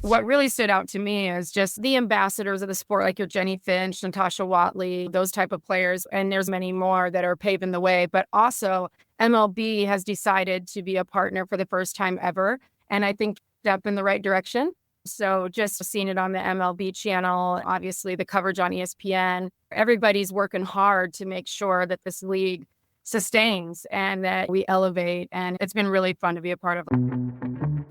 What really stood out to me is just the ambassadors of the sport, like your Jenny Finch, Natasha Watley, those type of players. And there's many more that are paving the way. But also, MLB has decided to be a partner for the first time ever. And I think step in the right direction. So just seeing it on the MLB channel, obviously the coverage on ESPN, everybody's working hard to make sure that this league sustains and that we elevate. And it's been really fun to be a part of.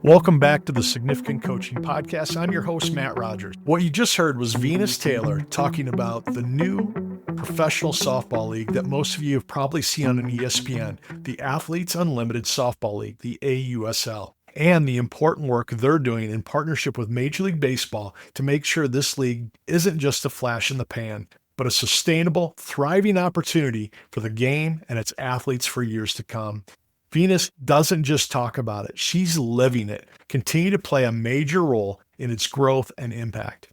Welcome back to the Significant Coaching Podcast. I'm your host, Matt Rogers. What you just heard was Venus Taylor talking about the new professional softball league that most of you have probably seen on ESPN, the Athletes Unlimited Softball League, the AUSL, and the important work they're doing in partnership with Major League Baseball to make sure this league isn't just a flash in the pan, but a sustainable, thriving opportunity for the game and its athletes for years to come. Venus doesn't just talk about it. She's living it, continue to play a major role in its growth and impact.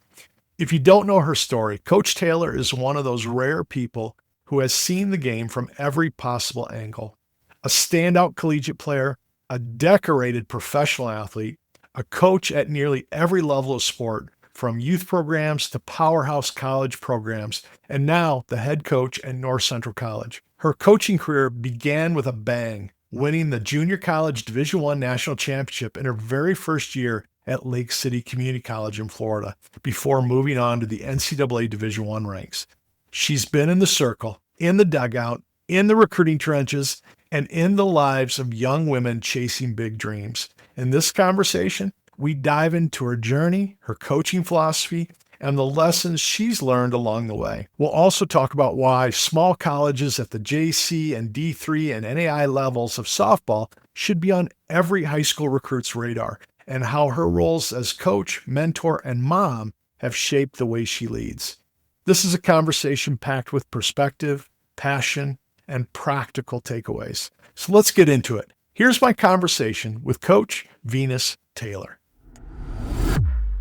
If you don't know her story, Coach Taylor is one of those rare people who has seen the game from every possible angle. A standout collegiate player, a decorated professional athlete, a coach at nearly every level of sport, from youth programs to powerhouse college programs, and now the head coach at North Central College. Her coaching career began with a bang, winning the Junior College Division I National Championship in her very first year at Lake City Community College in Florida, before moving on to the NCCAA Division I ranks. She's been in the circle, in the dugout, in the recruiting trenches, and in the lives of young women chasing big dreams. In this conversation, we dive into her journey, her coaching philosophy, and the lessons she's learned along the way. We'll also talk about why small colleges at the JC and D3 and NAI levels of softball should be on every high school recruit's radar, and how her roles as coach, mentor, and mom have shaped the way she leads. This is a conversation packed with perspective, passion, and practical takeaways. So let's get into it. Here's my conversation with Coach Venus Taylor.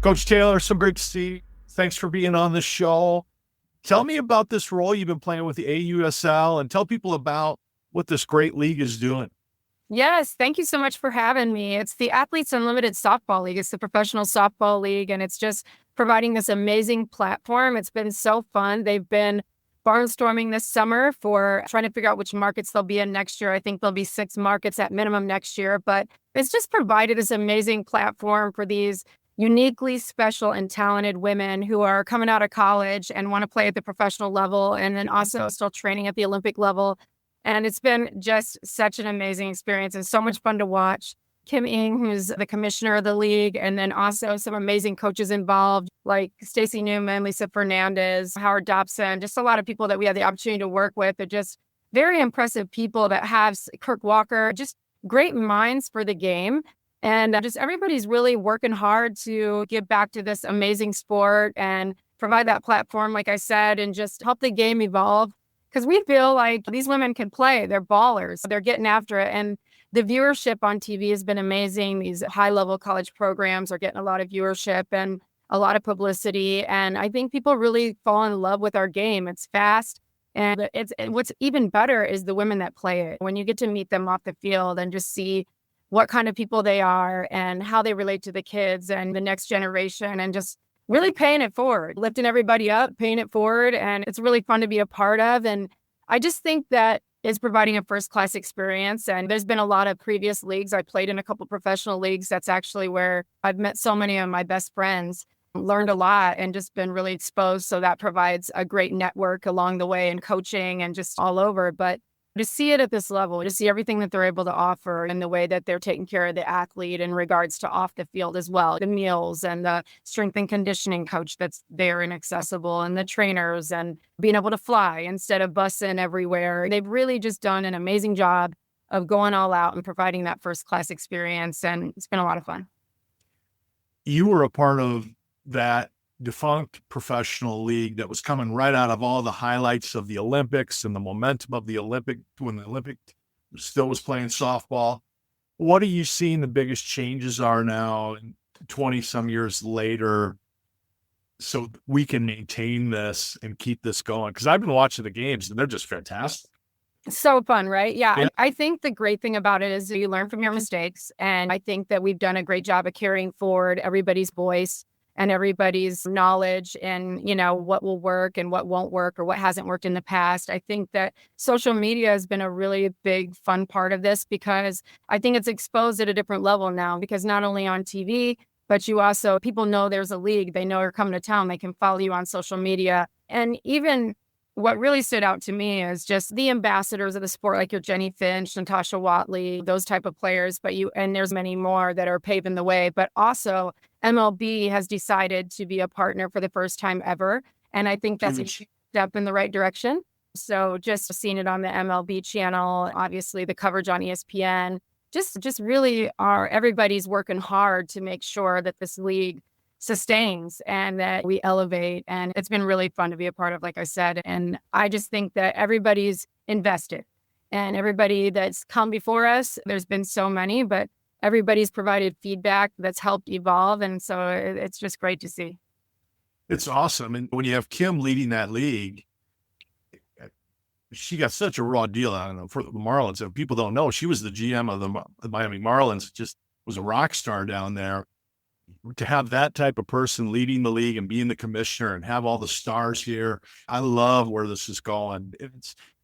Coach Taylor, so great to see you. Thanks for being on the show. Tell me about this role you've been playing with the AUSL, and tell people about what this great league is doing. Yes, thank you so much for having me. It's the Athletes Unlimited Softball League. It's the professional softball league, and it's just providing this amazing platform. It's been so fun. They've been barnstorming this summer for trying to figure out which markets they'll be in next year. I think there'll be 6 markets at minimum next year, but it's just provided this amazing platform for these uniquely special and talented women who are coming out of college and want to play at the professional level, and then also still training at the Olympic level. And it's been just such an amazing experience and so much fun to watch. Kim Ng, who's the commissioner of the league, and then also some amazing coaches involved, like Stacey Newman, Lisa Fernandez, Howard Dobson, just a lot of people that we had the opportunity to work with. They're just very impressive people that have Kirk Walker, just great minds for the game. And just everybody's really working hard to give back to this amazing sport and provide that platform, like I said, and just help the game evolve. Because we feel like these women can play. They're ballers. They're getting after it. And the viewership on TV has been amazing. These high-level college programs are getting a lot of viewership and a lot of publicity. And I think people really fall in love with our game. It's fast. And what's even better is the women that play it. When you get to meet them off the field and just see what kind of people they are and how they relate to the kids and the next generation, and just really paying it forward, lifting everybody up, paying it forward. And it's really fun to be a part of. And I just think that it's providing a first-class experience. And there's been a lot of previous leagues. I played in a couple professional leagues. That's actually where I've met so many of my best friends, learned a lot, and just been really exposed. So that provides a great network along the way in coaching and just all over. But to see it at this level, to see everything that they're able to offer and the way that they're taking care of the athlete in regards to off the field as well, the meals and the strength and conditioning coach that's there and accessible, and the trainers, and being able to fly instead of bussing everywhere. They've really just done an amazing job of going all out and providing that first-class experience, and it's been a lot of fun. You were a part of that defunct professional league that was coming right out of all the highlights of the Olympics and the momentum of the Olympic, when the Olympic still was playing softball. What are you seeing the biggest changes are now, 20 some years later, so we can maintain this and keep this going? Because I've been watching the games and they're just fantastic. So fun, right? Yeah. Yeah. I think the great thing about it is you learn from your mistakes. And I think that we've done a great job of carrying forward everybody's voice and everybody's knowledge and, what will work and what won't work or what hasn't worked in the past. I think that social media has been a really big, fun part of this because I think it's exposed at a different level now because not only on TV, but people know there's a league. They know you're coming to town. They can follow you on social media. And even what really stood out to me is just the ambassadors of the sport, like your Jenny Finch, Natasha Watley, those type of players. And there's many more that are paving the way. But also, MLB has decided to be a partner for the first time ever, and I think that's a huge step in the right direction. So just seeing it on the MLB channel, obviously the coverage on ESPN, just really everybody's working hard to make sure that this league sustains and that we elevate. And it's been really fun to be a part of, like I said. And I just think that everybody's invested and everybody that's come before us, there's been so many, but everybody's provided feedback that's helped evolve. And so it's just great to see. It's awesome. And when you have Kim leading that league, she got such a raw deal on for the Marlins. If people don't know, she was the GM of the Miami Marlins, just was a rock star down there. To have that type of person leading the league and being the commissioner and have all the stars here, I love where this is going.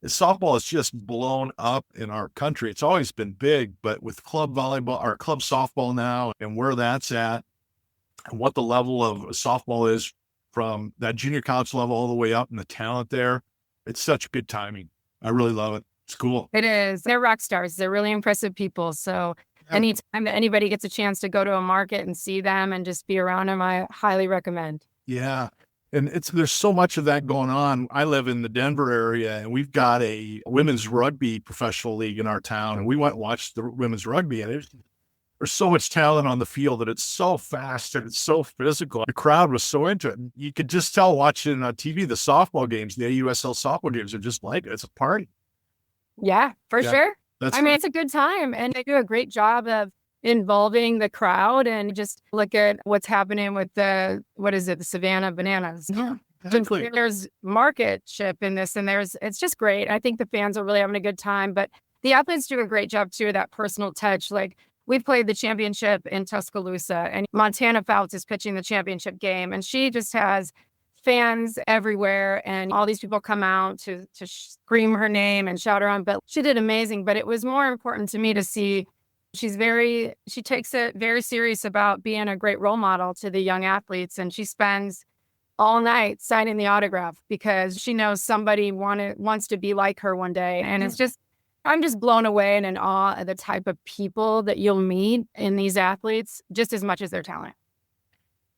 Softball is just blown up in our country. It's always been big, but with club volleyball or club softball now and where that's at and what the level of softball is from that junior college level all the way up and the talent there, it's such good timing. I really love it. It's cool. It is. They're rock stars. They're really impressive people. So anytime that anybody gets a chance to go to a market and see them and just be around them, I highly recommend. Yeah. And there's so much of that going on. I live in the Denver area and we've got a women's rugby professional league in our town. And we went and watched the women's rugby and there's so much talent on the field that it's so fast and it's so physical. The crowd was so into it. You could just tell watching on TV, the softball games, the AUSL softball games are just like it. It's a party. Yeah, for sure. That's It's a good time and they do a great job of involving the crowd and just look at what's happening with the Savannah Bananas. Yeah, exactly. There's marketship in this and it's just great. I think the fans are really having a good time, but the athletes do a great job too, that personal touch. Like we've played the championship in Tuscaloosa and Montana Fouts is pitching the championship game and she just has fans everywhere and all these people come out to scream her name and shout her on. But she did amazing. But it was more important to me to see she takes it very serious about being a great role model to the young athletes. And she spends all night signing the autograph because she knows somebody wants to be like her one day. And I'm just blown away and in awe of the type of people that you'll meet in these athletes just as much as their talent.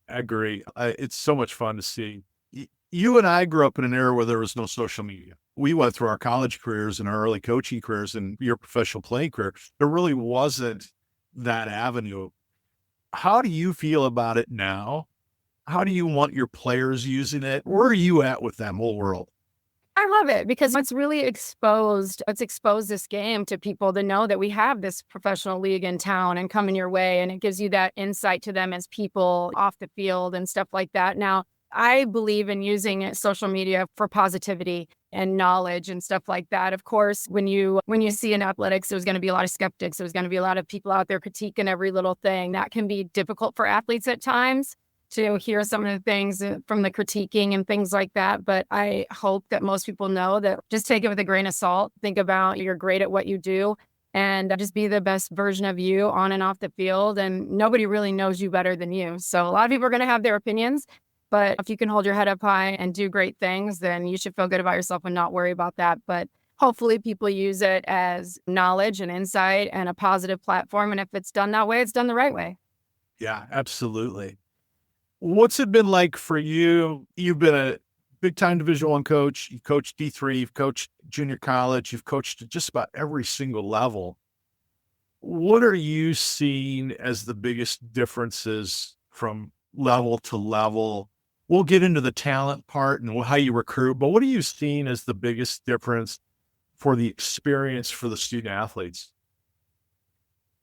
I agree. It's so much fun to see. You and I grew up in an era where there was no social media. We went through our college careers and our early coaching careers and your professional playing career. There really wasn't that avenue. How do you feel about it now? How do you want your players using it? Where are you at with that whole world? I love it because it's exposed this game to people to know that we have this professional league in town and coming your way. And it gives you that insight to them as people off the field and stuff like that. Now, I believe in using social media for positivity and knowledge and stuff like that. Of course, when you see in athletics, there's going to be a lot of skeptics. There's going to be a lot of people out there critiquing every little thing. That can be difficult for athletes at times to hear some of the things from the critiquing and things like that. But I hope that most people know that just take it with a grain of salt. Think about you're great at what you do and just be the best version of you on and off the field. And nobody really knows you better than you. So a lot of people are going to have their opinions. But if you can hold your head up high and do great things, then you should feel good about yourself and not worry about that. But hopefully people use it as knowledge and insight and a positive platform. And if it's done that way, it's done the right way. Yeah, absolutely. What's it been like for you? You've been a big-time Division I coach. You've coached D3, you've coached junior college, you've coached at just about every single level. What are you seeing as the biggest differences from level to level? We'll get into the talent part and how you recruit, but what are you seeing as the biggest difference for the experience for the student athletes?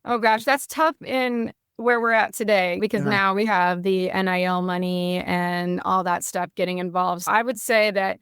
Oh gosh, that's tough in where we're at today because now we have the NIL money and all that stuff getting involved. So I would say that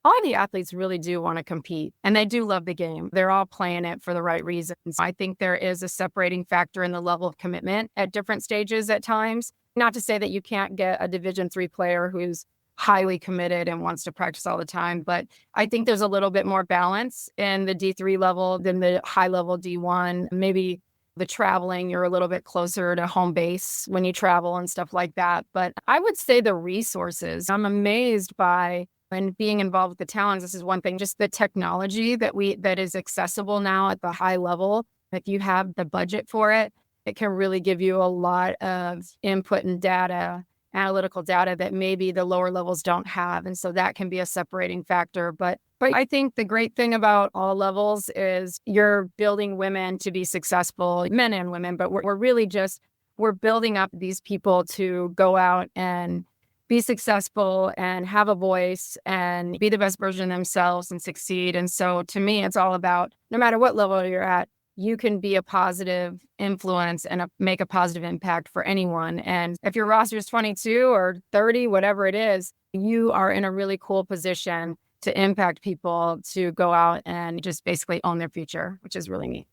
all the athletes really do want to compete and they do love the game. They're all playing it for the right reasons. I think there is a separating factor in the level of commitment at different stages at times. Not to say that you can't get a Division III player who's highly committed and wants to practice all the time, but I think there's a little bit more balance in the D3 level than the high level D1. Maybe the traveling, you're a little bit closer to home base when you travel and stuff like that. But I would say the resources, I'm amazed by, and being involved with the talents, this is one thing, just the technology that is accessible now at the high level. If you have the budget for it, it can really give you a lot of input and data, analytical data that maybe the lower levels don't have. And so that can be a separating factor. But I think the great thing about all levels is you're building women to be successful, men and women, but we're really just, we're building up these people to go out and be successful and have a voice and be the best version of themselves and succeed. And so to me, it's all about, no matter what level you're at, you can be a positive influence and make a positive impact for anyone. And if your roster is 22 or 30, whatever it is, you are in a really cool position to impact people to go out and just basically own their future, which is really neat.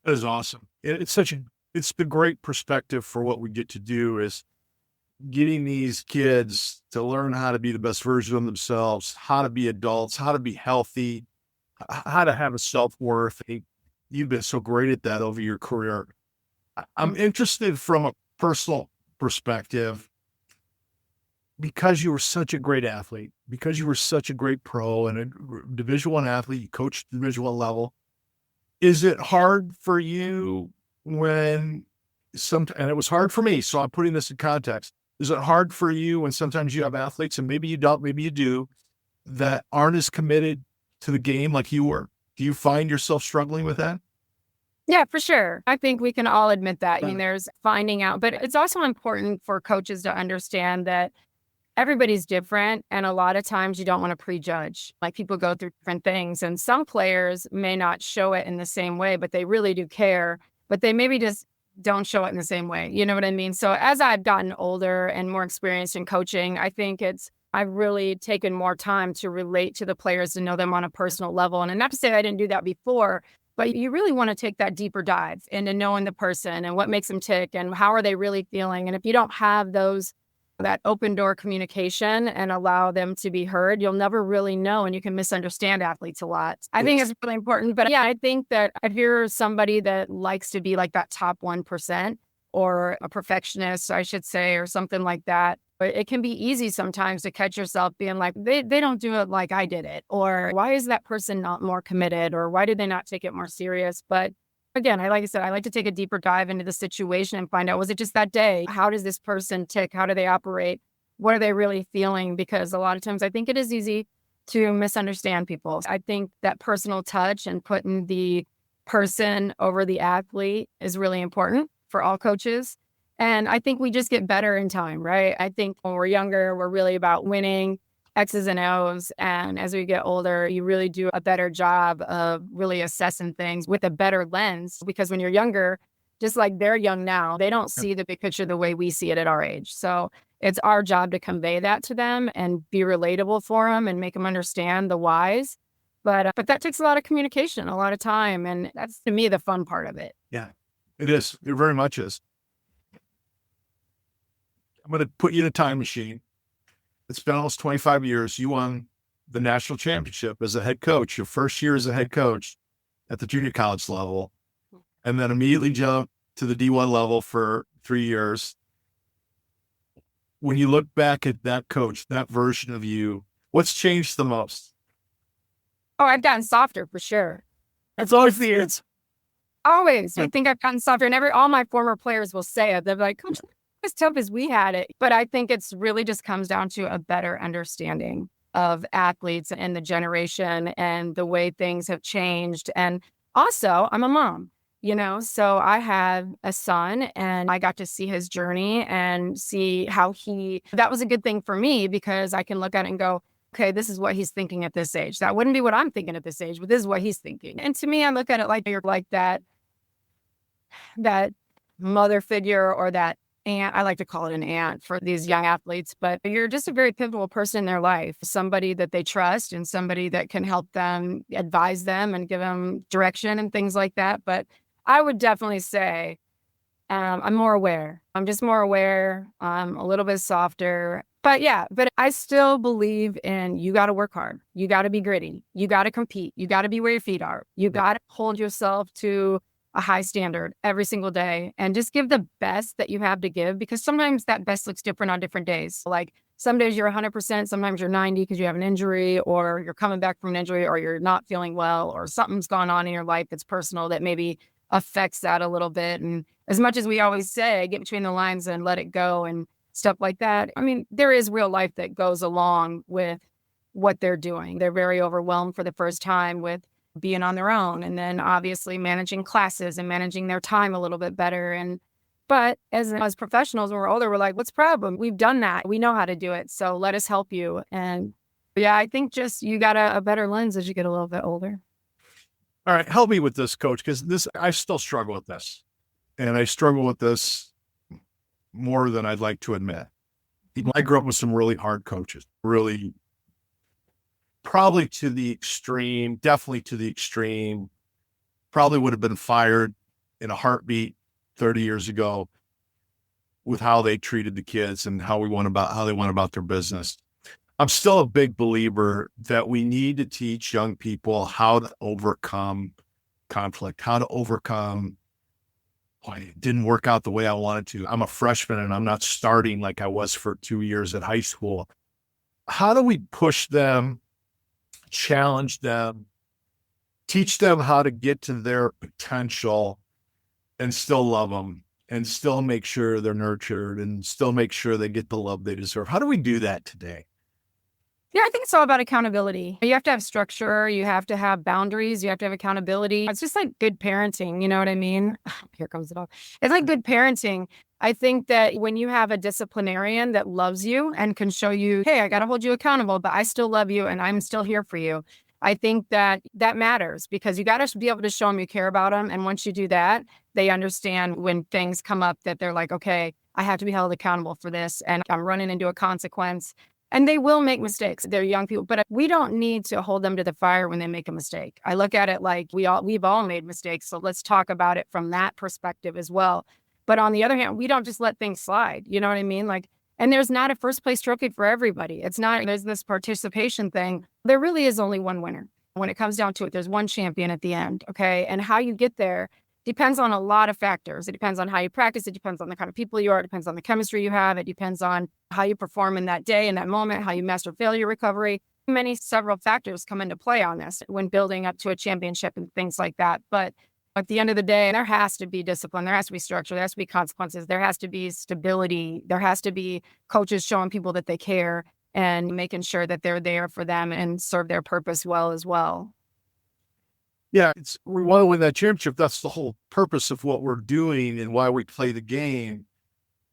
That is awesome. It's the great perspective for what we get to do is getting these kids to learn how to be the best version of themselves, how to be adults, how to be healthy, how to have a self-worth. You've been so great at that over your career. I'm interested from a personal perspective, because you were such a great athlete, because you were such a great pro and a Division I athlete, you coached Division I level. Is it hard for you and it was hard for me, so I'm putting this in context. Is it hard for you when sometimes you have athletes, and maybe you don't, maybe you do, that aren't as committed to the game like you were? Do you find yourself struggling with that? Yeah, for sure. I think we can all admit that. I mean, there's finding out, but it's also important for coaches to understand that everybody's different. And a lot of times you don't want to prejudge. Like, people go through different things, and some players may not show it in the same way, but they really do care, but they maybe just don't show it in the same way. You know what I mean? So as I've gotten older and more experienced in coaching, I think I've really taken more time to relate to the players, to know them on a personal level. And not to say I didn't do that before, but you really want to take that deeper dive into knowing the person and what makes them tick and how are they really feeling. And if you don't have that open door communication and allow them to be heard, you'll never really know, and you can misunderstand athletes a lot. I think it's really important. But yeah, I think that if you're somebody that likes to be like that top 1% or a perfectionist, I should say, or something like that, it can be easy sometimes to catch yourself being like, they don't do it like I did it, or why is that person not more committed, or why did they not take it more serious? But again, like I said, I like to take a deeper dive into the situation and find out, was it just that day? How does this person tick? How do they operate? What are they really feeling? Because a lot of times I think it is easy to misunderstand people. I think that personal touch and putting the person over the athlete is really important for all coaches. And I think we just get better in time, right? I think when we're younger, we're really about winning, X's and O's. And as we get older, you really do a better job of really assessing things with a better lens. Because when you're younger, just like they're young now, they don't see the big picture the way we see it at our age. So it's our job to convey that to them and be relatable for them and make them understand the whys. But that takes a lot of communication, a lot of time. And that's, to me, the fun part of it. Yeah, it is. It very much is. I'm going to put you in a time machine. It's been almost 25 years. You won the national championship as a head coach, your first year as a head coach at the junior college level, and then immediately jumped to the D1 level for 3 years. When you look back at that coach, that version of you, what's changed the most? Oh, I've gotten softer for sure. That's always the answer. Always. I think I've gotten softer. And all my former players will say it. They're like, Coach, as tough as we had it. But I think it's really just comes down to a better understanding of athletes and the generation and the way things have changed. And also, I'm a mom, so I have a son, and I got to see his journey and see how that was a good thing for me, because I can look at it and go, okay, this is what he's thinking at this age. That wouldn't be what I'm thinking at this age, but this is what he's thinking. And to me, I look at it like you're like that mother figure or that aunt. I like to call it an aunt for these young athletes, but you're just a very pivotal person in their life, somebody that they trust and somebody that can help them, advise them and give them direction and things like that. But I would definitely say I'm more aware. I'm just more aware. I'm a little bit softer. But yeah, but I still believe in you got to work hard. You got to be gritty. You got to compete. You got to be where your feet are. You got to hold yourself to a high standard every single day and just give the best that you have to give, because sometimes that best looks different on different days. Like some days you're 100%, sometimes you're 90 because you have an injury or you're coming back from an injury or you're not feeling well or something's gone on in your life that's personal that maybe affects that a little bit. And as much as we always say, get between the lines and let it go and stuff like that. I mean, there is real life that goes along with what they're doing. They're very overwhelmed for the first time with being on their own and then obviously managing classes and managing their time a little bit better. But as professionals, when we're older, we're like, what's the problem? We've done that. We know how to do it. So let us help you. And yeah, I think just you got a better lens as you get a little bit older. All right, help me with this, Coach, because I still struggle with this. And I struggle with this more than I'd like to admit. I grew up with some really hard coaches, really, probably to the extreme, definitely to the extreme, probably would have been fired in a heartbeat 30 years ago with how they treated the kids and how they went about their business. I'm still a big believer that we need to teach young people how to overcome conflict, how to overcome, it didn't work out the way I wanted to. I'm a freshman and I'm not starting like I was for 2 years at high school. How do we push them, challenge them, teach them how to get to their potential and still love them and still make sure they're nurtured and still make sure they get the love they deserve? How do we do that today? Yeah, I think it's all about accountability. You have to have structure. You have to have boundaries. You have to have accountability. It's just like good parenting. You know what I mean? Here comes it all. It's like good parenting. I think that when you have a disciplinarian that loves you and can show you, hey, I got to hold you accountable, but I still love you and I'm still here for you. I think that matters because you got to be able to show them you care about them. And once you do that, they understand when things come up that they're like, okay, I have to be held accountable for this and I'm running into a consequence. And they will make mistakes. They're young people, but we don't need to hold them to the fire when they make a mistake. I look at it like we've all made mistakes. So let's talk about it from that perspective as well. But on the other hand, we don't just let things slide. You know what I mean? Like, and there's not a first place trophy for everybody. It's not, there's this participation thing. There really is only one winner. When it comes down to it, there's one champion at the end. Okay. And how you get there depends on a lot of factors. It depends on how you practice. It depends on the kind of people you are. It depends on the chemistry you have. It depends on how you perform in that day, in that moment, how you master failure recovery. Several factors come into play on this when building up to a championship and things like that. But at the end of the day, there has to be discipline. There has to be structure. There has to be consequences. There has to be stability. There has to be coaches showing people that they care and making sure that they're there for them and serve their purpose well as well. Yeah, we want to win that championship. That's the whole purpose of what we're doing and why we play the game.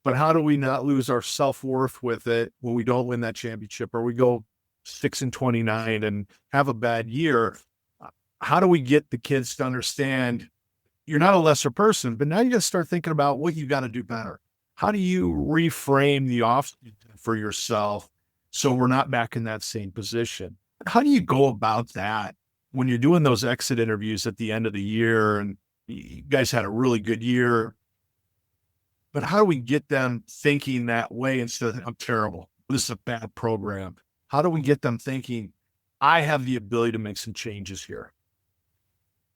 But how do we not lose our self-worth with it when we don't win that championship or we go 6-29 and have a bad year? How do we get the kids to understand you're not a lesser person, but now you got to start thinking about what you got to do better. How do you reframe the off for yourself so we're not back in that same position? How do you go about that when you're doing those exit interviews at the end of the year and you guys had a really good year? But how do we get them thinking that way instead of, I'm terrible, this is a bad program? How do we get them thinking, I have the ability to make some changes here?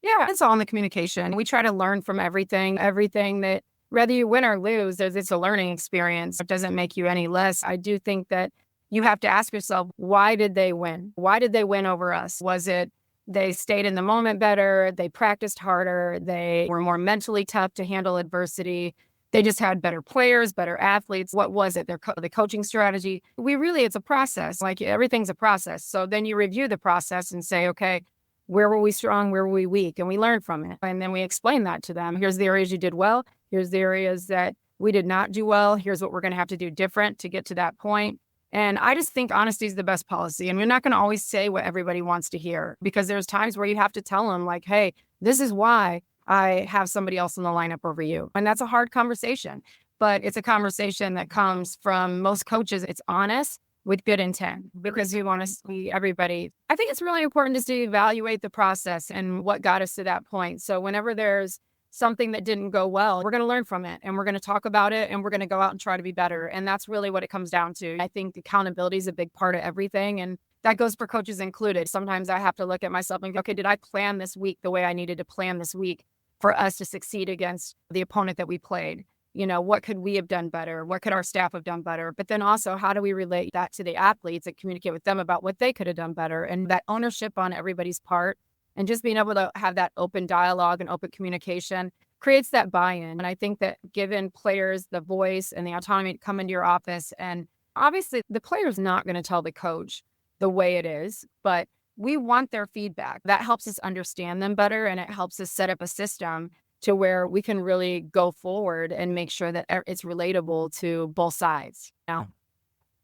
Yeah, it's all in the communication. We try to learn from everything that whether you win or lose, it's a learning experience. It doesn't make you any less. I do think that you have to ask yourself, why did they win? Why did they win over us? Was it they stayed in the moment better? They practiced harder. They were more mentally tough to handle adversity. They just had better players, better athletes. What was it? The coaching strategy. It's a process. Like everything's a process. So then you review the process and say, okay, where were we strong? Where were we weak? And we learn from it. And then we explain that to them. Here's the areas you did well. Here's the areas that we did not do well. Here's what we're going to have to do different to get to that point. And I just think honesty is the best policy. And we're not going to always say what everybody wants to hear because there's times where you have to tell them like, hey, this is why I have somebody else in the lineup over you. And that's a hard conversation. but it's a conversation that comes from most coaches. It's honest with good intent because we want to see everybody. I think it's really important just to evaluate the process and what got us to that point. So whenever there's something that didn't go well, we're going to learn from it and we're going to talk about it and we're going to go out and try to be better. And that's really what it comes down to. I think accountability is a big part of everything. And that goes for coaches included. Sometimes I have to look at myself and go, okay, did I plan this week the way I needed to plan this week for us to succeed against the opponent that we played? What could we have done better? What could our staff have done better? But then also, how do we relate that to the athletes and communicate with them about what they could have done better? And that ownership on everybody's part and just being able to have that open dialogue and open communication creates that buy-in. And I think that giving players the voice and the autonomy to come into your office, and obviously the player's not going to tell the coach the way it is, but we want their feedback. That helps us understand them better, and it helps us set up a system to where we can really go forward and make sure that it's relatable to both sides. I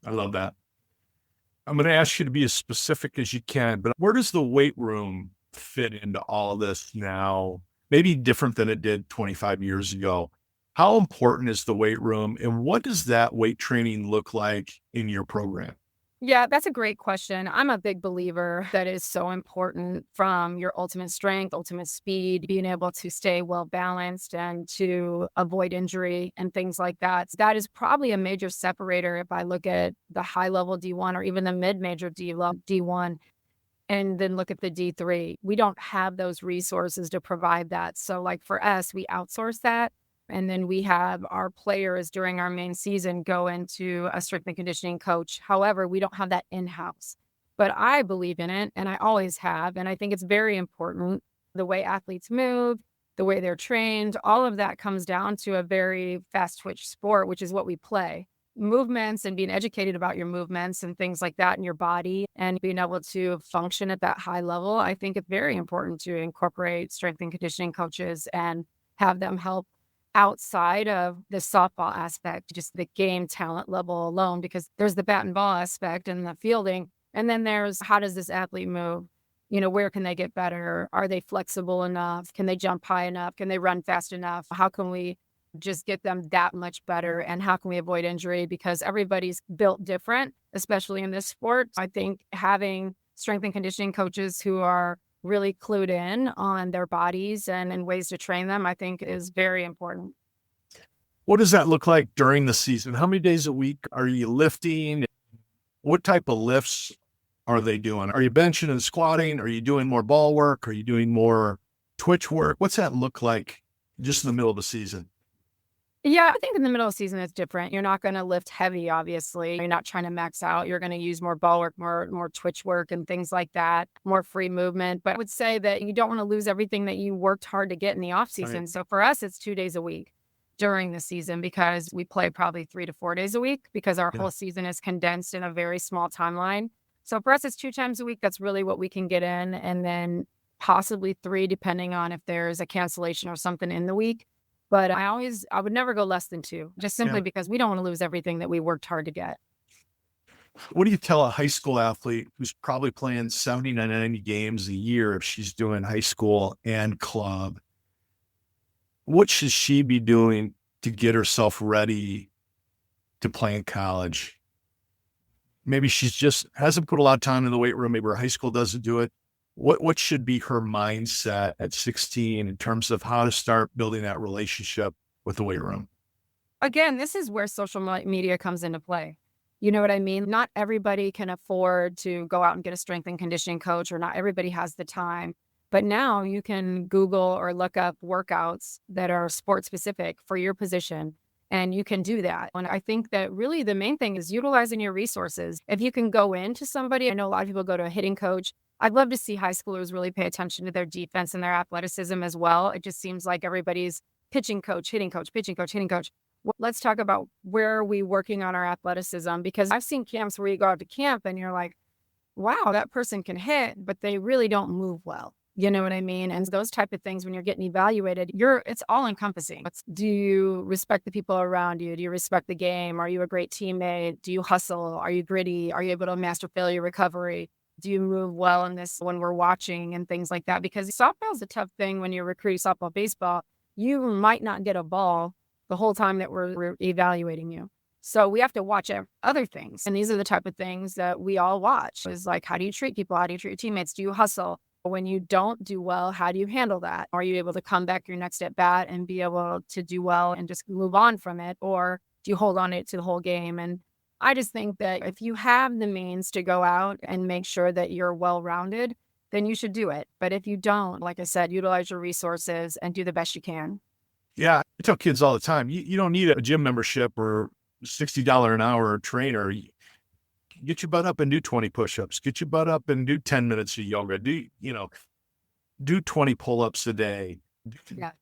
love that. I'm going to ask you to be as specific as you can, but where does the weight room fit into all of this now? Maybe different than it did 25 years ago. How important is the weight room, and what does that weight training look like in your program? Yeah, that's a great question. I'm a big believer that is so important, from your ultimate strength, ultimate speed, being able to stay well balanced and to avoid injury and things like that. That is probably a major separator if I look at the high level D1 or even the mid-major D1 and then look at the D3. We don't have those resources to provide that. So like for us, we outsource that. And then we have our players during our main season go into a strength and conditioning coach. However, we don't have that in-house. But I believe in it, and I always have. And I think it's very important. The way athletes move, the way they're trained, all of that comes down to a very fast twitch sport, which is what we play. Movements and being educated about your movements and things like that in your body and being able to function at that high level. I think it's very important to incorporate strength and conditioning coaches and have them help outside of the softball aspect, just the game talent level alone, because there's the bat and ball aspect and the fielding. And then there's, how does this athlete move? Where can they get better? Are they flexible enough? Can they jump high enough? Can they run fast enough? How can we just get them that much better? And how can we avoid injury? Because everybody's built different, especially in this sport. I think having strength and conditioning coaches who are really clued in on their bodies and ways to train them, I think is very important. What does that look like during the season? How many days a week are you lifting? What type of lifts are they doing? Are you benching and squatting? Are you doing more ball work? Are you doing more twitch work? What's that look like just in the middle of the season? Yeah, I think in the middle of the season, it's different. You're not going to lift heavy, obviously. You're not trying to max out. You're going to use more ball work, more twitch work and things like that, more free movement. But I would say that you don't want to lose everything that you worked hard to get in the off season. Right. So for us, it's 2 days a week during the season because we play probably 3 to 4 days a week because our whole season is condensed in a very small timeline. So for us, it's 2 times a week. That's really what we can get in. And then possibly 3, depending on if there's a cancellation or something in the week. But I would never go less than 2, just simply because we don't want to lose everything that we worked hard to get. What do you tell a high school athlete who's probably playing 70 to 90 games a year if she's doing high school and club? What should she be doing to get herself ready to play in college? Maybe she's just hasn't put a lot of time in the weight room. Maybe her high school doesn't do it. What should be her mindset at 16 in terms of how to start building that relationship with the weight room? Again, this is where social media comes into play. You know what I mean? Not everybody can afford to go out and get a strength and conditioning coach, or not everybody has the time. But now you can Google or look up workouts that are sport specific for your position. And you can do that. And I think that really the main thing is utilizing your resources. If you can go into somebody, I know a lot of people go to a hitting coach. I'd love to see high schoolers really pay attention to their defense and their athleticism as well. It just seems like everybody's pitching coach, hitting coach, pitching coach, hitting coach. Let's talk about where are we working on our athleticism? Because I've seen camps where you go out to camp and you're like, wow, that person can hit, but they really don't move well. You know what I mean? And those type of things, when you're getting evaluated, it's all encompassing. Do you respect the people around you? Do you respect the game? Are you a great teammate? Do you hustle? Are you gritty? Are you able to master failure recovery? Do you move well in this when we're watching and things like that? Because softball is a tough thing when you're recruiting softball, baseball. You might not get a ball the whole time that we're evaluating you. So we have to watch other things. And these are the type of things that we all watch is like, how do you treat people? How do you treat your teammates? Do you hustle? When you don't do well, how do you handle that? Are you able to come back your next at bat and be able to do well and just move on from it? Or do you hold on to it to the whole game? And I just think that if you have the means to go out and make sure that you're well-rounded, then you should do it. But if you don't, like I said, utilize your resources and do the best you can. Yeah, I tell kids all the time, you don't need a gym membership or $60 an hour trainer. Get your butt up and do 20 push-ups. Get your butt up and do 10 minutes of yoga. Do 20 pull-ups a day. Yeah.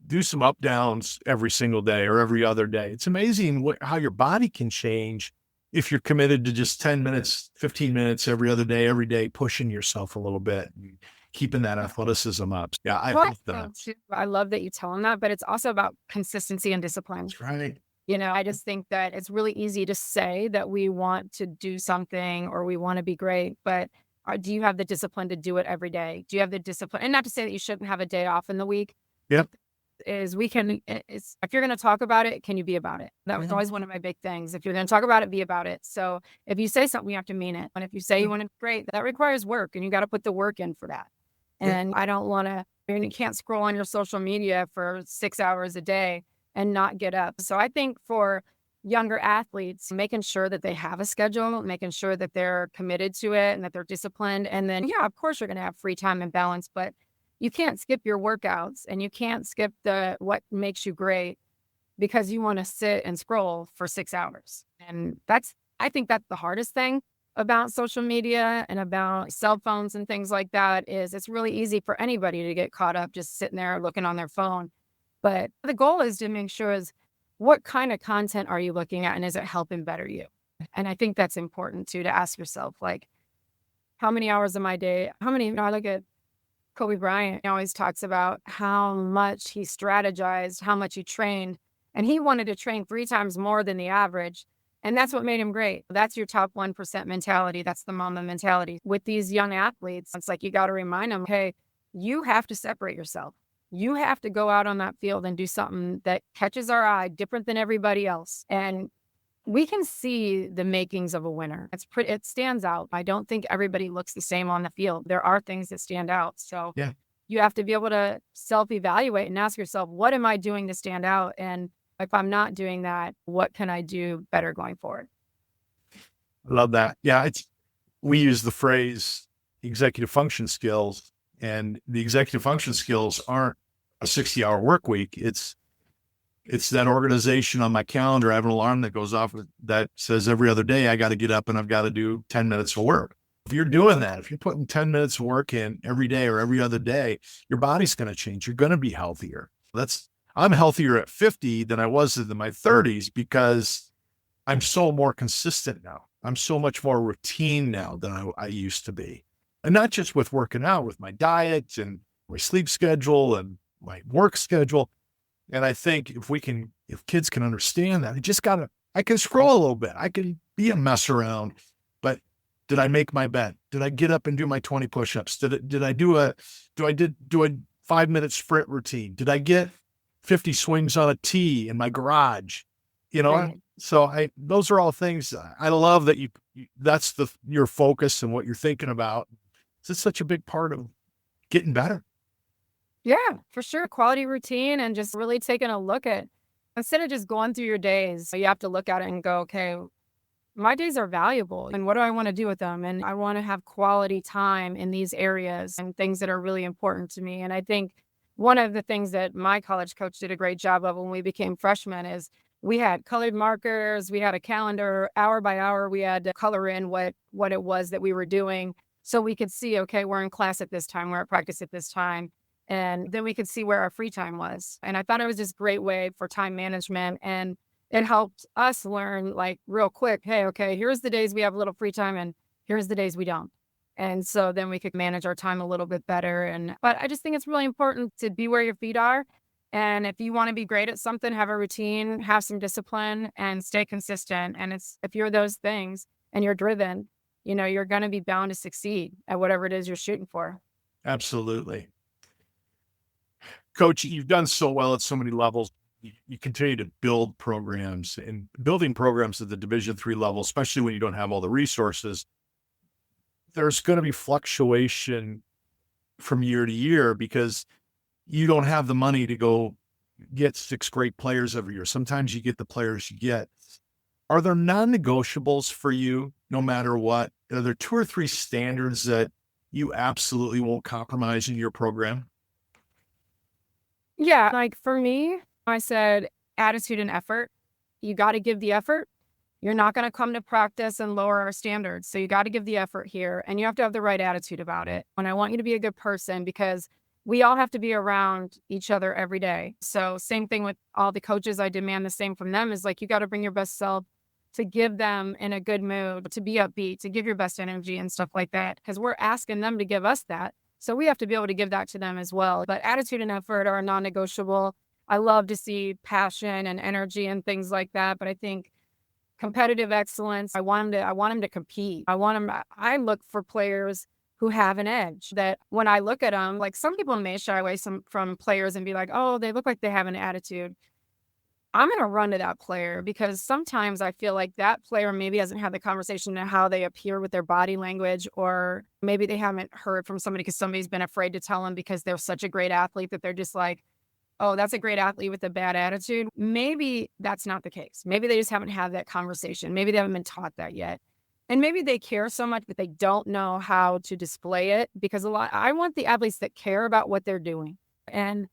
Do some up downs every single day or every other day. It's amazing how your body can change if you're committed to just 10 minutes, 15 minutes every other day, every day, pushing yourself a little bit, and keeping that athleticism up. Yeah, I love that. I love that you tell them that, but it's also about consistency and discipline. That's right. I just think that it's really easy to say that we want to do something or we want to be great, but do you have the discipline to do it every day? Do you have the discipline? And not to say that you shouldn't have a day off in the week. Yep. If you're going to talk about it, can you be about it? That was always one of my big things. If you're going to talk about it, be about it. So if you say something, you have to mean it. And if you say you want to be great, that requires work and you got to put the work in for that. And I don't want to, you can't scroll on your social media for 6 hours a day and not get up. So I think for younger athletes, making sure that they have a schedule, making sure that they're committed to it and that they're disciplined. And then, yeah, of course, you're going to have free time and balance, but you can't skip your workouts and you can't skip what makes you great because you want to sit and scroll for 6 hours. And I think that's the hardest thing about social media and about cell phones and things like that is it's really easy for anybody to get caught up just sitting there looking on their phone. But the goal is to make sure is what kind of content are you looking at and is it helping better you? And I think that's important too, to ask yourself, like, how many hours of my day, I look at Kobe Bryant, he always talks about how much he strategized, how much he trained, and he wanted to train 3 times more than the average. And that's what made him great. That's your top 1% mentality. That's the mama mentality. With these young athletes, it's like you got to remind them, hey, you have to separate yourself. You have to go out on that field and do something that catches our eye, different than everybody else. And we can see the makings of a winner. It stands out. I don't think everybody looks the same on the field. There are things that stand out. So Yeah. you have to be able to self-evaluate and ask yourself, what am I doing to stand out? And if I'm not doing that, what can I do better going forward? I love that. Yeah. We use the phrase executive function skills, and the executive function skills aren't a 60-hour work week. It's that organization on my calendar. I have an alarm that goes off that says every other day I got to get up and I've got to do 10 minutes of work. If you're doing that, if you're putting 10 minutes of work in every day or every other day, your body's going to change. You're going to be healthier. I'm healthier at 50 than I was in my 30s because I'm so more consistent now. I'm so much more routine now than I used to be. And not just with working out, with my diet and my sleep schedule and my work schedule. And I think if kids can understand that, I can scroll a little bit. I can be a mess around, but did I make my bed? Did I get up and do my 20 push-ups? Did I do a 5-minute sprint routine? Did I get 50 swings on a tee in my garage? Right. So those are all things I love that that's your focus and what you're thinking about. It's such a big part of getting better. Yeah, for sure. Quality routine and just really taking a look at, instead of just going through your days, you have to look at it and go, okay, my days are valuable and what do I want to do with them? And I want to have quality time in these areas and things that are really important to me. And I think one of the things that my college coach did a great job of when we became freshmen is we had colored markers, we had a calendar, hour by hour, we had to color in what it was that we were doing so we could see, okay, we're in class at this time, we're at practice at this time. And then we could see where our free time was. And I thought it was this great way for time management. And it helped us learn like real quick, hey, okay, here's the days we have a little free time and here's the days we don't. And so then we could manage our time a little bit better. But I just think it's really important to be where your feet are. And if you want to be great at something, have a routine, have some discipline and stay consistent. And if you're those things and you're driven, you're going to be bound to succeed at whatever it is you're shooting for. Absolutely. Coach, you've done so well at so many levels. you continue to build programs, and building programs at the Division III level, especially when you don't have all the resources, there's going to be fluctuation from year to year because you don't have the money to go get 6 great players every year. Sometimes you get the players you get. Are there non-negotiables for you no matter what? Are there 2 or 3 standards that you absolutely won't compromise in your program? Yeah, like for me, I said attitude and effort. You got to give the effort. You're not going to come to practice and lower our standards. So you got to give the effort here and you have to have the right attitude about it. And I want you to be a good person because we all have to be around each other every day. So same thing with all the coaches. I demand the same from them is like, you got to bring your best self to give them in a good mood, to be upbeat, to give your best energy and stuff like that. Because we're asking them to give us that. So we have to be able to give that to them as well. But attitude and effort are non-negotiable. I love to see passion and energy and things like that. But I think competitive excellence, I want them to compete. I look for players who have an edge that when I look at them, like some people may shy away from players and be like, oh, they look like they have an attitude. I'm going to run to that player because sometimes I feel like that player maybe hasn't had the conversation on how they appear with their body language, or maybe they haven't heard from somebody because somebody's been afraid to tell them because they're such a great athlete that they're just like, oh, that's a great athlete with a bad attitude. Maybe that's not the case. Maybe they just haven't had that conversation. Maybe they haven't been taught that yet. And maybe they care so much, but they don't know how to display it because I want the athletes that care about what they're doing. And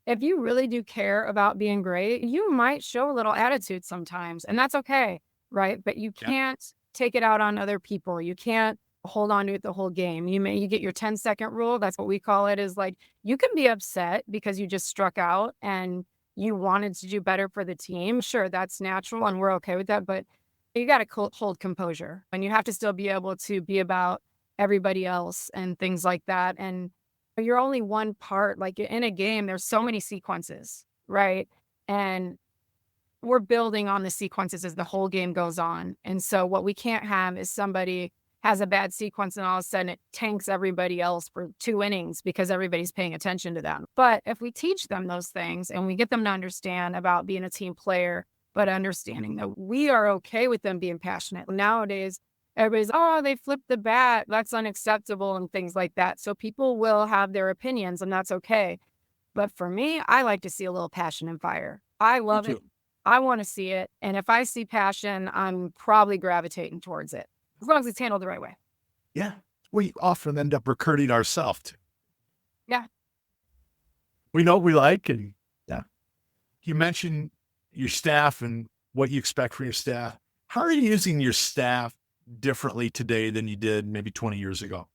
if you really do care about being great, you might show a little attitude sometimes, and that's okay, right? But you can't take it out on other people. You can't hold on to it the whole game. You get your 10-second rule. That's what we call it, is like you can be upset because you just struck out and you wanted to do better for the team. Sure, that's natural and we're okay with that, but you got to hold composure and you have to still be able to be about everybody else and things like that. And you're only one part, like in a game, there's so many sequences, right? And we're building on the sequences as the whole game goes on. And so what we can't have is somebody has a bad sequence and all of a sudden it tanks everybody else for 2 innings because everybody's paying attention to them. But if we teach them those things and we get them to understand about being a team player, but understanding that we are okay with them being passionate. Nowadays, everybody's, oh, they flipped the bat. That's unacceptable and things like that. So people will have their opinions and that's okay. But for me, I like to see a little passion and fire. I love it. I want to see it. And if I see passion, I'm probably gravitating towards it as long as it's handled the right way. Yeah. We often end up recruiting ourselves too. Yeah. We know what we like. And yeah, you mentioned your staff and what you expect from your staff. How are you using your staff differently today than you did maybe 20 years ago?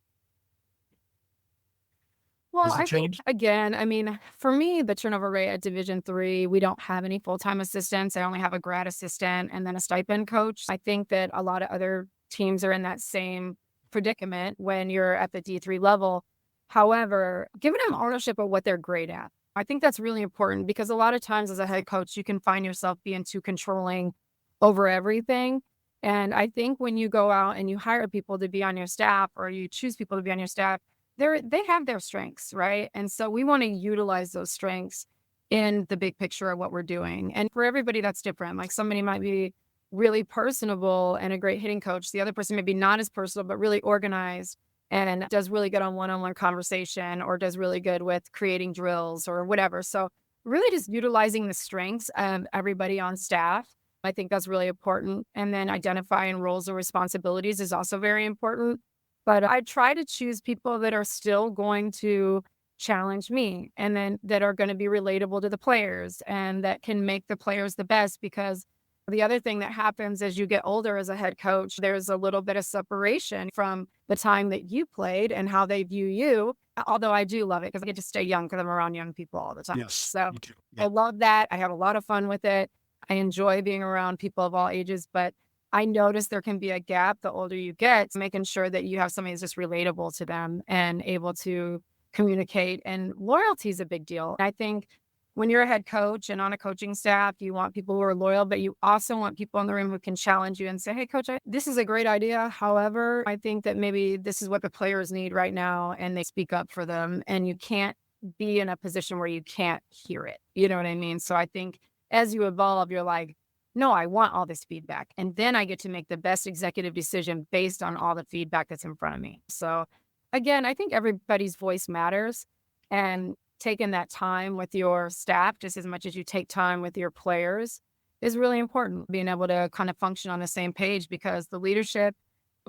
Well, Has it I think, changed? again, I mean, for me, the turnover rate at Division III, we don't have any full-time assistants. I only have a grad assistant and then a stipend coach. I think that a lot of other teams are in that same predicament when you're at the D3 level. However, giving them ownership of what they're great at. I think that's really important because a lot of times as a head coach, you can find yourself being too controlling over everything. And I think when you go out and you hire people to be on your staff or you choose people to be on your staff, they have their strengths, right? And so we want to utilize those strengths in the big picture of what we're doing. And for everybody, that's different. Like somebody might be really personable and a great hitting coach. The other person may be not as personal, but really organized and does really good on one-on-one conversation or does really good with creating drills or whatever. So really just utilizing the strengths of everybody on staff. I think that's really important. And then identifying roles and responsibilities is also very important. But I try to choose people that are still going to challenge me and then that are going to be relatable to the players and that can make the players the best. Because the other thing that happens as you get older as a head coach, there's a little bit of separation from the time that you played and how they view you. Although I do love it because I get to stay young because I'm around young people all the time. Yes. So Me too. Yeah. I love that. I have a lot of fun with it. I enjoy being around people of all ages, but I notice there can be a gap the older you get, making sure that you have somebody that's just relatable to them and able to communicate. And loyalty is a big deal. I think when you're a head coach and on a coaching staff, you want people who are loyal, but you also want people in the room who can challenge you and say, hey, coach, this is a great idea. However, I think that maybe this is what the players need right now. And they speak up for them. And you can't be in a position where you can't hear it. You know what I mean? So I think as you evolve, you're like, no, I want all this feedback. And then I get to make the best executive decision based on all the feedback that's in front of me. So again, I think everybody's voice matters, and taking that time with your staff just as much as you take time with your players is really important. Being able to kind of function on the same page, because the leadership,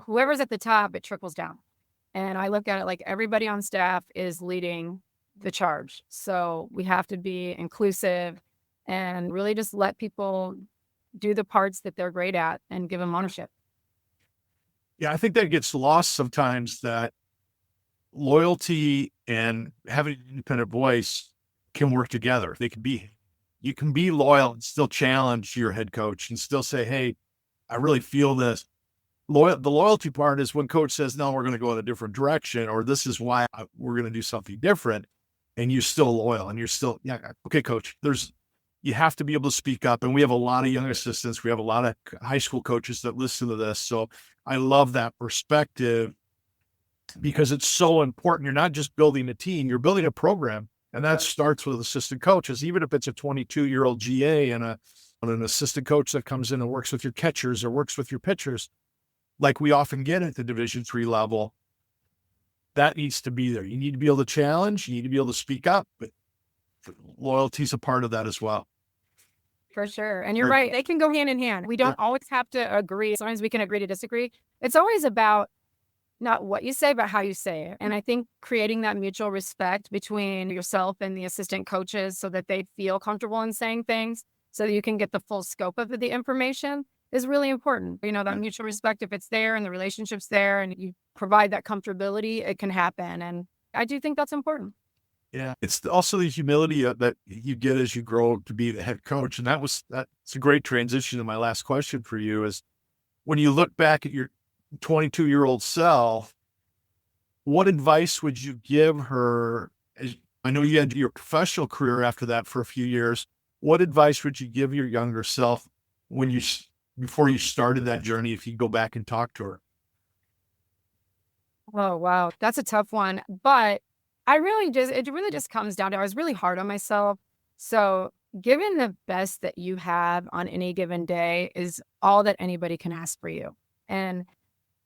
whoever's at the top, it trickles down. And I look at it like everybody on staff is leading the charge. So we have to be inclusive and really just let people do the parts that they're great at and give them ownership. Yeah, I think that gets lost sometimes, that loyalty and having an independent voice can work together. You can be loyal and still challenge your head coach and still say, hey, I really feel this. The loyalty part is when coach says, no, we're going to go in a different direction, or this is why we're going to do something different. And you're still loyal and you're still, yeah, okay, coach, you have to be able to speak up. And we have a lot of young assistants. We have a lot of high school coaches that listen to this. So I love that perspective, because it's so important. You're not just building a team, you're building a program. And that starts with assistant coaches, even if it's a 22-year-old GA and an assistant coach that comes in and works with your catchers or works with your pitchers, like we often get at the Division III level. That needs to be there. You need to be able to challenge, you need to be able to speak up, but loyalty is a part of that as well. For sure. And you're right. They can go hand in hand. We don't always have to agree. Sometimes we can agree to disagree. It's always about not what you say, but how you say it. And I think creating that mutual respect between yourself and the assistant coaches so that they feel comfortable in saying things so that you can get the full scope of the information is really important. That mutual respect, if it's there and the relationship's there and you provide that comfortability, it can happen. And I do think that's important. Yeah. It's also the humility that you get as you grow to be the head coach. And that's a great transition to my last question for you is, when you look back at your 22-year-old self, what advice would you give her? I know you had your professional career after that for a few years. What advice would you give your younger self before you started that journey, if you go back and talk to her? Oh, wow. That's a tough one. But it really just comes down to, I was really hard on myself. So giving the best that you have on any given day is all that anybody can ask for you. And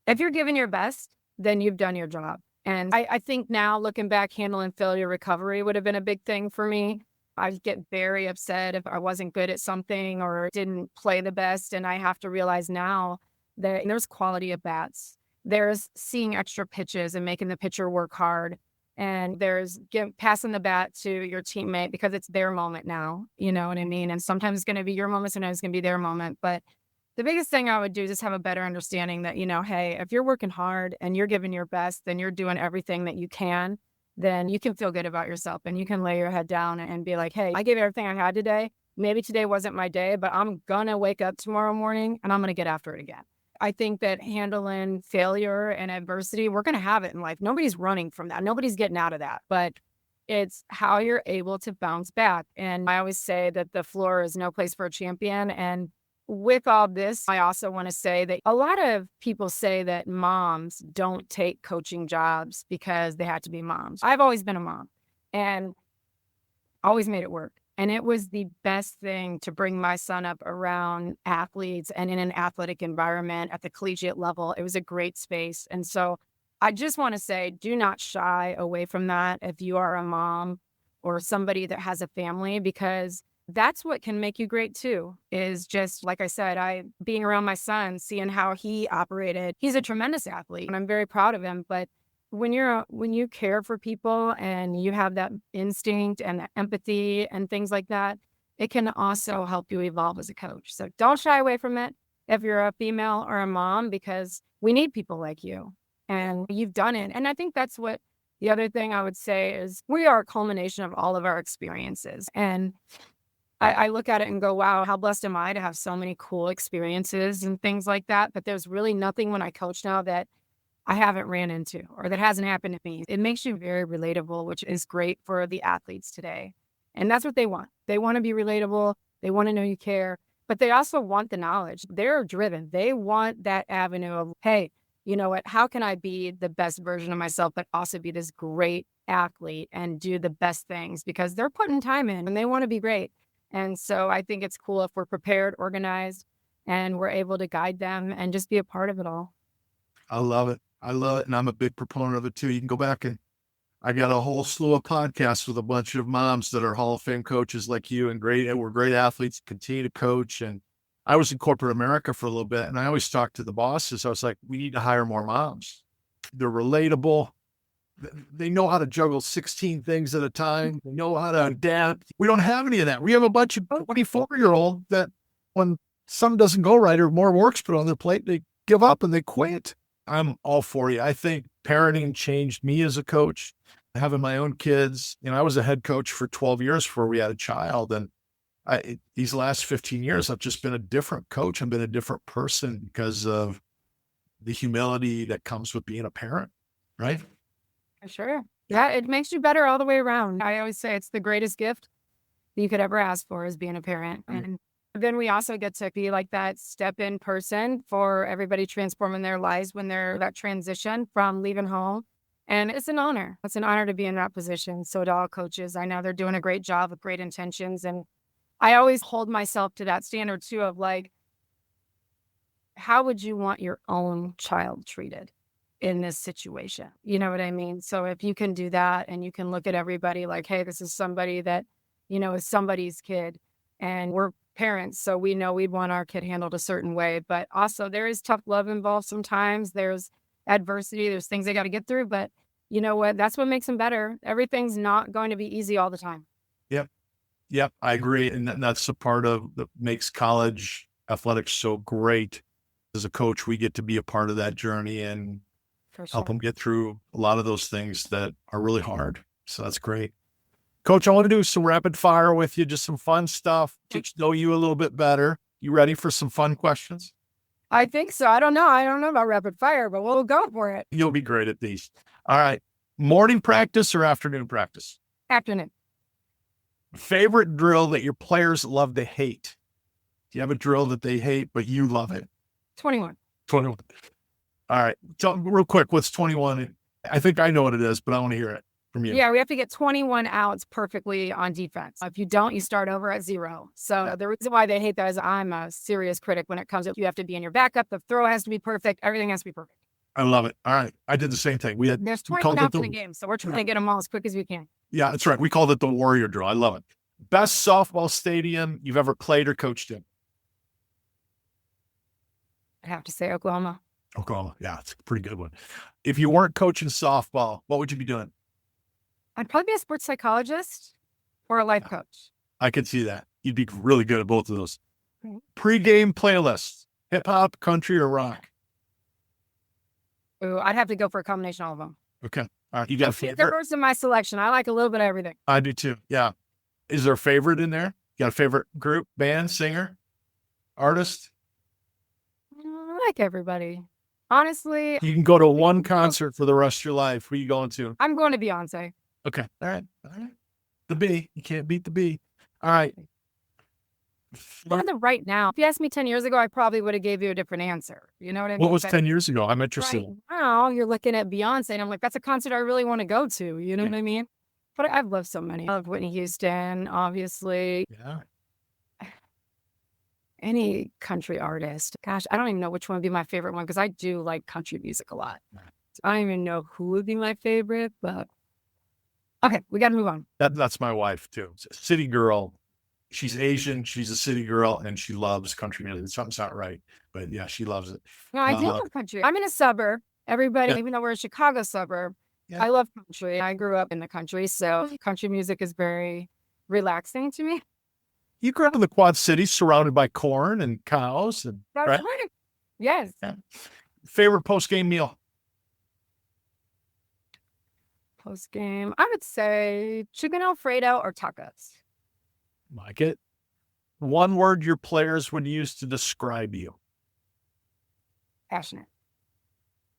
if you're giving your best, then you've done your job. And I think now, looking back, handling failure recovery would have been a big thing for me. I'd get very upset if I wasn't good at something or didn't play the best. And I have to realize now that there's quality at bats. There's seeing extra pitches and making the pitcher work hard. And there's passing the bat to your teammate because it's their moment now. You know what I mean? And sometimes it's going to be your moment, sometimes it's going to be their moment. But the biggest thing I would do is just have a better understanding that, hey, if you're working hard and you're giving your best, then you're doing everything that you can, then you can feel good about yourself and you can lay your head down and be like, hey, I gave everything I had today. Maybe today wasn't my day, but I'm going to wake up tomorrow morning and I'm going to get after it again. I think that handling failure and adversity, we're going to have it in life. Nobody's running from that. Nobody's getting out of that. But it's how you're able to bounce back. And I always say that the floor is no place for a champion. And with all this, I also want to say that a lot of people say that moms don't take coaching jobs because they had to be moms. I've always been a mom and always made it work. And it was the best thing to bring my son up around athletes and in an athletic environment at the collegiate level. It was a great space. And so I just want to say, do not shy away from that if you are a mom or somebody that has a family, because that's what can make you great too, is just, like I said, being around my son, seeing how he operated. He's a tremendous athlete and I'm very proud of him. But when you care for people and you have that instinct and that empathy and things like that, it can also help you evolve as a coach. So don't shy away from it if you're a female or a mom, because we need people like you and you've done it. And I think that's what the other thing I would say is, we are a culmination of all of our experiences. And I look at it and go, wow, how blessed am I to have so many cool experiences and things like that. But there's really nothing when I coach now that I haven't ran into or that hasn't happened to me. It makes you very relatable, which is great for the athletes today. And that's what they want. They want to be relatable. They want to know you care, but they also want the knowledge. They're driven. They want that avenue of, hey, you know what? How can I be the best version of myself, but also be this great athlete and do the best things, because they're putting time in and they want to be great. And so I think it's cool if we're prepared, organized, and we're able to guide them and just be a part of it all. I love it. I love it. And I'm a big proponent of it too. You can go back and I got a whole slew of podcasts with a bunch of moms that are Hall of Fame coaches like you and we're great athletes, continue to coach. And I was in corporate America for a little bit and I always talked to the bosses. I was like, we need to hire more moms. They're relatable. They know how to juggle 16 things at a time. They know how to adapt. We don't have any of that. We have a bunch of 24-year-olds that when something doesn't go right or more work's put on their plate, they give up and they quit. I'm all for you. I think parenting changed me as a coach. Having my own kids, I was a head coach for 12 years before we had a child. And these last 15 years, I've just been a different coach. I've been a different person because of the humility that comes with being a parent, right? Sure. Yeah, it makes you better all the way around. I always say it's the greatest gift that you could ever ask for is being a parent. And then we also get to be like that step-in person for everybody transforming their lives when they're that transition from leaving home. And it's an honor. It's an honor to be in that position. So to all coaches, I know they're doing a great job with great intentions. And I always hold myself to that standard too of like, how would you want your own child treated in this situation? You know what I mean? So if you can do that and you can look at everybody like, hey, this is somebody that, is somebody's kid and we're parents. So we know we'd want our kid handled a certain way, but also there is tough love involved. Sometimes there's adversity, there's things they got to get through, but you know what? That's what makes them better. Everything's not going to be easy all the time. Yep. I agree. And that's the part of that makes college athletics so great. As a coach, we get to be a part of that journey and help them get through a lot of those things that are really hard. So that's great. Coach, I want to do some rapid fire with you, just some fun stuff, get to know you a little bit better. You ready for some fun questions? I think so. I don't know about rapid fire, but we'll go for it. You'll be great at these. All right. Morning practice or afternoon practice? Afternoon. Favorite drill that your players love to hate? Do you have a drill that they hate, but you love it? 21. 21. All right. Tell me real quick, what's 21? I think I know what it is, but I want to hear it from you. Yeah, we have to get 21 outs perfectly on defense. If you don't, you start over at 0. So the reason why they hate that is I'm a serious critic when it comes to you have to be in your backup. The throw has to be perfect. Everything has to be perfect. I love it. All right. I did the same thing. There's 21 outs in the game, so we're trying to get them all as quick as we can. Yeah, that's right. We called it the warrior drill. I love it. Best softball stadium you've ever played or coached in? I have to say Oklahoma. Oklahoma. Yeah, it's a pretty good one. If you weren't coaching softball, what would you be doing? I'd probably be a sports psychologist or a life coach. I could see that. You'd be really good at both of those. Pre-game playlists, hip hop, country, or rock? Ooh, I'd have to go for a combination of all of them. Okay. All right. You got a favorite? There goes to my selection. I like a little bit of everything. I do too. Yeah. Is there a favorite in there? You got a favorite group, band, singer, artist? I like everybody. Honestly. You can go to one concert for the rest of your life. Who are you going to? I'm going to Beyonce. Okay. All right. The B. You can't beat the B. All right. Right now. If you asked me 10 years ago, I probably would have gave you a different answer. You know what I mean? What was 10 years ago? I'm interested. Right now, you're looking at Beyonce, and I'm like, that's a concert I really want to go to. You know what I mean? But I've loved so many. I love Whitney Houston, obviously. Yeah. Any country artist. Gosh, I don't even know which one would be my favorite one because I do like country music a lot. So I don't even know who would be my favorite, but okay, we got to move on. That's my wife too. City girl. She's Asian. She's a city girl, and she loves country music. Something's not right, but yeah, she loves it. No, I do love country. I'm in a suburb. Everybody, even though we're a Chicago suburb, I love country. I grew up in the country, so country music is very relaxing to me. You grew up in the Quad Cities, surrounded by corn and cows, and right? Yes. Yeah. Favorite post-game meal? Post-game, I would say chicken Alfredo or tacos. Like it. One word your players would use to describe you. Passionate.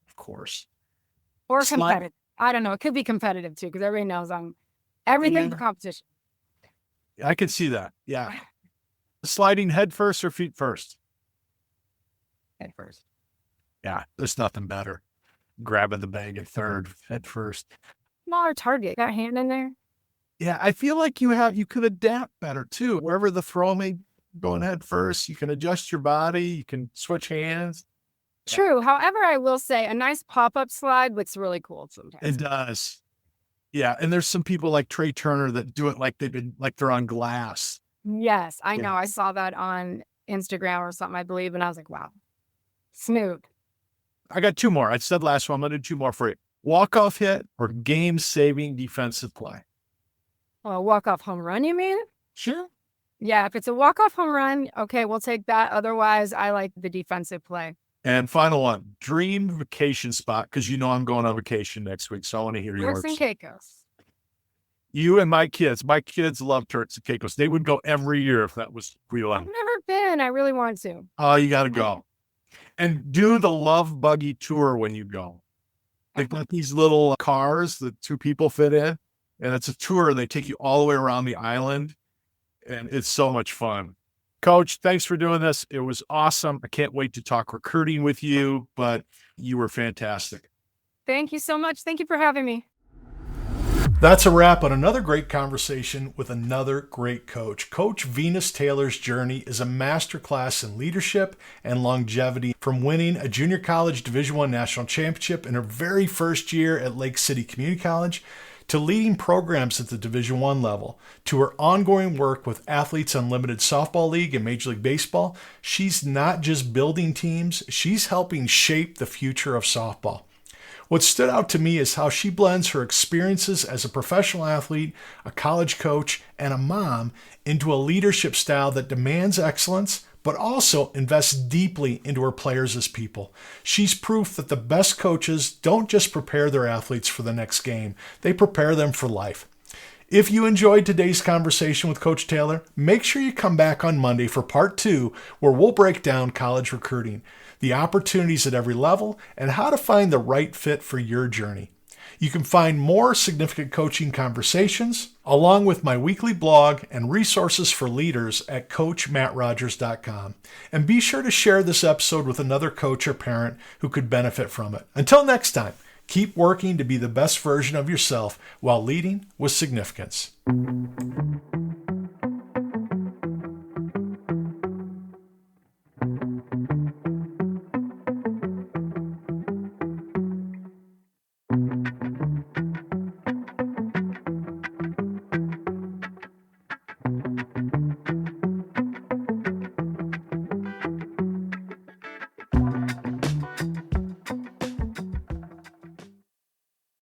Of course. Or competitive. I don't know. It could be competitive too, because everybody knows I'm everything for competition. I can see that. Yeah. Sliding head first or feet first? Head first. Yeah. There's nothing better. Grabbing the bag at third, head first. Smaller target. Got a hand in there? Yeah, I feel like you could adapt better too. Wherever the throw may go in head first, you can adjust your body, you can switch hands. Yeah. True. However, I will say a nice pop-up slide looks really cool It sometimes. does. Yeah, and there's some people like Trey Turner that do it like they're on glass. Yes, I Yeah. know. I saw that on Instagram or something, I believe, and I was like, wow, smooth. I got two more. I said last one. I'm gonna do two more for you. Walk-off hit or game-saving defensive play. Well, a walk-off home run, you mean? Sure. Yeah, if it's a walk-off home run, okay, we'll take that. Otherwise, I like the defensive play. And final one, dream vacation spot, because you know I'm going on vacation next week, so I want to hear Turks yours. and Caicos. You and my kids love Turks and Caicos. They would go every year if that was real. I've never been. I really want to. Oh, you got to go. And do the Love Buggy tour when you go. They've got these little cars that two people fit in, and it's a tour. They take you all the way around the island, and it's so much fun. Coach, thanks for doing this. It was awesome. I can't wait to talk recruiting with you, but you were fantastic. Thank you so much. Thank you for having me. That's a wrap on another great conversation with another great coach. Coach Venus Taylor's journey is a masterclass in leadership and longevity, from winning a junior college Division I national championship in her very first year at Lake City Community College, to leading programs at the Division I level, to her ongoing work with Athletes Unlimited Softball League and Major League Baseball. She's not just building teams, she's helping shape the future of softball. What stood out to me is how she blends her experiences as a professional athlete, a college coach, and a mom into a leadership style that demands excellence, but also invests deeply into her players as people. She's proof that the best coaches don't just prepare their athletes for the next game, they prepare them for life. If you enjoyed today's conversation with Coach Taylor, make sure you come back on Monday for part 2, where we'll break down college recruiting, the opportunities at every level, and how to find the right fit for your journey. You can find more significant coaching conversations, along with my weekly blog and resources for leaders, at CoachMattRogers.com. And be sure to share this episode with another coach or parent who could benefit from it. Until next time, keep working to be the best version of yourself while leading with significance.